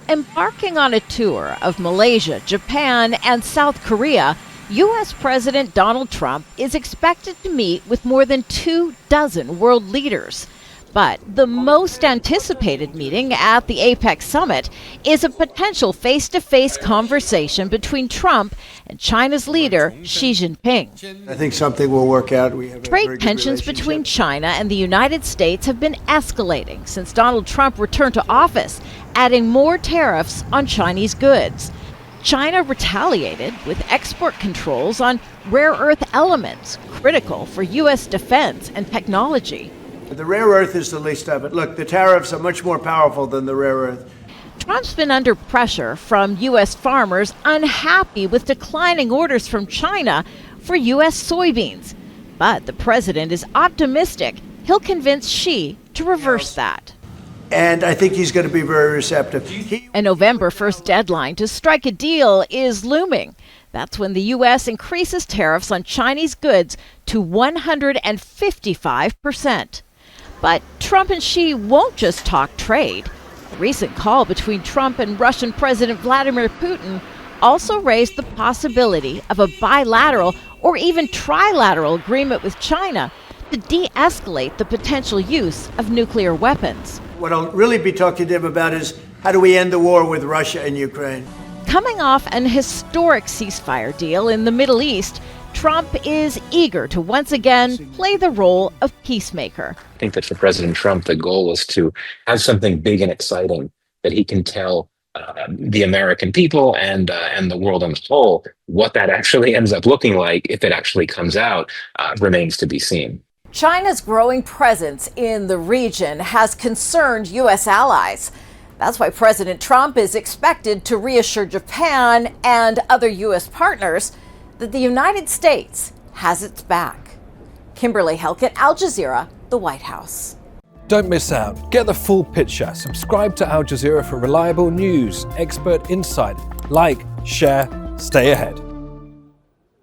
Embarking on a tour of Malaysia, Japan, and South Korea, U.S. President Donald Trump is expected to meet with more than 24 world leaders. But the most anticipated meeting at the APEC summit is a potential face-to-face conversation between Trump and China's leader, Xi Jinping. I think something will work out. We have Trade tensions between China and the United States have been escalating since Donald Trump returned to office, adding more tariffs on Chinese goods. China retaliated with export controls on rare earth elements critical for U.S. defense and technology. The rare earth is the least of it. Look, the tariffs are much more powerful than the rare earth. Trump's been under pressure from U.S. farmers unhappy with declining orders from China for U.S. soybeans. But the president is optimistic he'll convince Xi to reverse that. And I think he's going to be very receptive. A November 1st deadline to strike a deal is looming. That's when the U.S. increases tariffs on Chinese goods to 155%. But Trump and Xi won't just talk trade. A recent call between Trump and Russian President Vladimir Putin also raised the possibility of a bilateral or even trilateral agreement with China to de-escalate the potential use of nuclear weapons. What I'll really be talking to him about is how do we end the war with Russia and Ukraine? Coming off an historic ceasefire deal in the Middle East, Trump is eager to once again play the role of peacemaker. I think that for President Trump, the goal is to have something big and exciting that he can tell the American people and the world as a whole. What that actually ends up looking like, if it actually comes out, remains to be seen. China's growing presence in the region has concerned U.S. allies. That's why President Trump is expected to reassure Japan and other U.S. partners that the United States has its back. Kimberly, Halkett, Al Jazeera, the White House. Don't miss out. Get the full picture. Subscribe to Al Jazeera for reliable news, expert insight. Like, share, stay ahead.